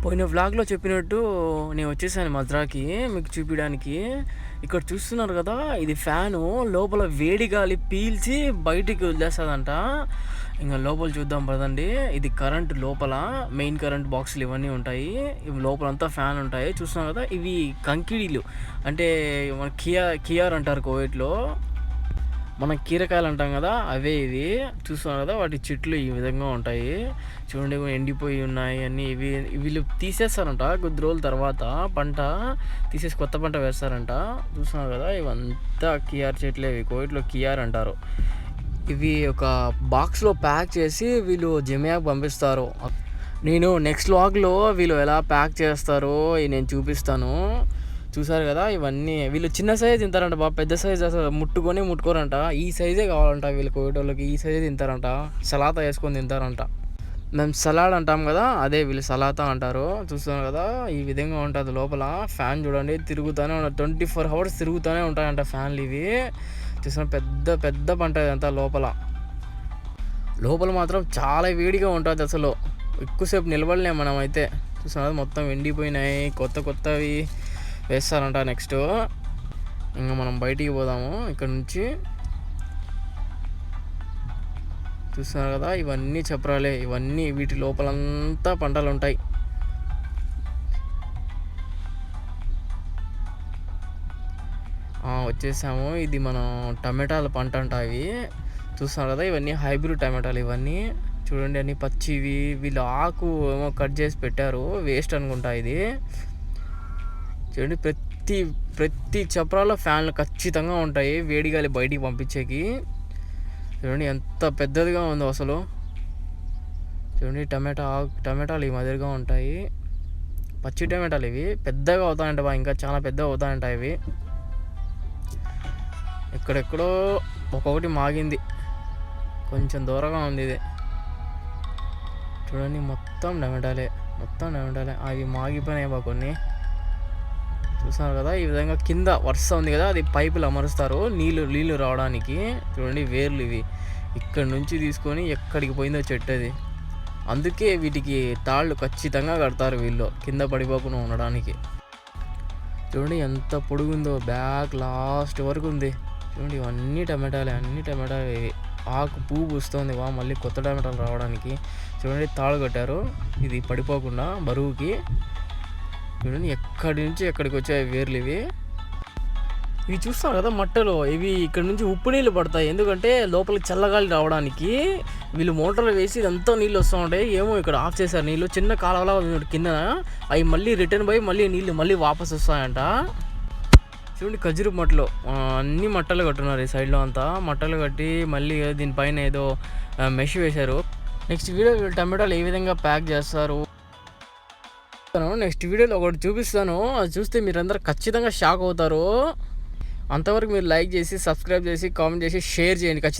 పోయిన వ్లాగ్లో చెప్పినట్టు నేను వచ్చేసాను మద్రాకి మీకు చూపించడానికి. ఇక్కడ చూస్తున్నారు కదా, ఇది ఫ్యాను లోపల వేడి గాలి పీల్చి బయటికి వదిలేస్తుందంట. ఇంకా లోపల చూద్దాం పదండి. ఇది కరెంట్ లోపల మెయిన్ కరెంట్ బాక్సులు ఇవన్నీ ఉంటాయి. ఇవి లోపలంతా ఫ్యాన్ ఉంటాయి. చూస్తున్నాం కదా, ఇవి కంకిడీలు అంటే మన కియార్ అంటారు కోవిట్లో. మనం కీరకాయలు అంటాం కదా, అవే ఇవి. చూస్తున్నాం కదా, వాటి చెట్లు ఈ విధంగా ఉంటాయి. చూడండి, ఎండిపోయి ఉన్నాయి అన్నీ. వీళ్ళు తీసేస్తారంట కొద్ది రోజుల తర్వాత, పంట తీసేసి కొత్త పంట వేస్తారంట. చూస్తున్నారు కదా, ఇవంతా కియార్ చెట్లే. ఇవి కోవిట్లో కియార్ అంటారు. ఇవి ఒక బాక్స్లో ప్యాక్ చేసి వీళ్ళు జమియాకి పంపిస్తారు. నేను నెక్స్ట్ వ్లాగ్లో వీళ్ళు ఎలా ప్యాక్ చేస్తారో నేను చూపిస్తాను. చూసారు కదా, ఇవన్నీ వీళ్ళు చిన్న సైజే తింటారంట బాబు. పెద్ద సైజు అసలు ముట్టుకోరంట. ఈ సైజే కావాలంట వీళ్ళు కోవిటోళ్ళకి. ఈ సైజే తింటారంట. సలాతా వేసుకొని తింటారంట. మేము సలాడ్ అంటాం కదా, అదే వీళ్ళు సలాతా అంటారు. చూస్తున్నాం కదా, ఈ విధంగా ఉంటుంది లోపల. ఫ్యాన్ చూడండి తిరుగుతూనే ఉంటాయి. 24 hours తిరుగుతూనే ఉంటాయంట ఫ్యాన్లు ఇవి. చూస్తున్నాం, పెద్ద పెద్ద పంట ఇదంతా. లోపల మాత్రం చాలా వేడిగా ఉంటుంది. అసలు ఎక్కువసేపు నిలబడలేము మనం అయితే. చూస్తున్నాం, మొత్తం ఎండిపోయినాయి. కొత్తవి వేస్తారంట. నెక్స్ట్ ఇంకా మనం బయటికి పోదాము ఇక్కడ నుంచి. చూస్తున్నారు కదా, ఇవన్నీ చప్రాలే. ఇవన్నీ వీటి లోపలంతా పంటలు ఉంటాయి. వచ్చేసాము. ఇది మనం టమాటాల పంట అంట ఇవి. చూస్తున్నారు కదా, ఇవన్నీ హైబ్రిడ్ టమాటాలు ఇవన్నీ. చూడండి, అన్ని పచ్చివి. వీళ్ళు ఆకు ఏమో కట్ చేసి పెట్టారు, వేస్ట్ అనుకుంటా ఇది. చూడండి, ప్రతి చప్రాలో ఫ్యాన్లు ఖచ్చితంగా ఉంటాయి వేడిగాలి బయటికి పంపించేకి. చూడండి ఎంత పెద్దదిగా ఉందో అసలు. చూడండి, టమాటాలు ఈ మాదిరిగా ఉంటాయి. పచ్చి టమాటాలు ఇవి. పెద్దగా అవుతాయంట ఇంకా చాలా పెద్దగా అవుతాయంట ఇవి. ఎక్కడెక్కడో ఒక్కొక్కటి మాగింది, కొంచెం దూరంగా ఉంది ఇది. చూడండి, మొత్తం టమాటాలే. అవి మాగిపోయినాయి బా కొన్ని. చూస్తున్నారు కదా, ఈ విధంగా కింద వరుస ఉంది కదా, అది పైపులు అమరుస్తారు నీళ్ళు రావడానికి. చూడండి, వేర్లు ఇవి. ఇక్కడ నుంచి తీసుకొని ఎక్కడికి పోయిందో చెట్టు అది. అందుకే వీటికి తాళ్ళు ఖచ్చితంగా కడతారు వీళ్ళు, కింద పడిపోకుండా ఉండడానికి. చూడండి ఎంత పొడుగుందో, బ్యాక్ లాస్ట్ వరకు ఉంది. చూడండి, ఇవన్నీ టమాటాలే. ఇవి ఆకు పువ్వు పూస్తుంది మళ్ళీ కొత్త టమాటాలు రావడానికి. చూడండి, తాళ్ళు కట్టారు ఇది పడిపోకుండా బరువుకి. చూడండి, ఎక్కడి నుంచి ఎక్కడికి వచ్చాయి వేర్లు ఇవి. చూస్తాం కదా మట్టలు ఇవి. ఇక్కడ నుంచి ఉప్పు నీళ్ళు పడతాయి, ఎందుకంటే లోపలికి చల్లగాలి రావడానికి. వీళ్ళు మోటార్లు వేసి ఇదంతా నీళ్ళు వస్తూ ఉంటాయి. ఏమో ఇక్కడ ఆఫ్ చేశారు నీళ్ళు, చిన్న కాలువలా కింద. అవి మళ్ళీ రిటర్న్ పోయి నీళ్ళు మళ్ళీ వాపస్ వస్తాయంట. చూడండి, ఖజూరు మట్టలు అన్ని మట్టలు కట్టున్నారు ఈ సైడ్లో అంతా. మట్టలు కట్టి మళ్ళీ దీనిపైన ఏదో మెష్ వేశారు. నెక్స్ట్ వీడియో టమాటాలు ఏ విధంగా ప్యాక్ చేస్తారు నెక్స్ట్ వీడియోలో ఒకటి చూపిస్తాను. అది చూస్తే మీరందరూ ఖచ్చితంగా షాక్ అవుతారు. అంతవరకు మీరు లైక్ చేసి, సబ్స్క్రైబ్ చేసి, కామెంట్ చేసి, షేర్ చేయండి ఖచ్చితంగా.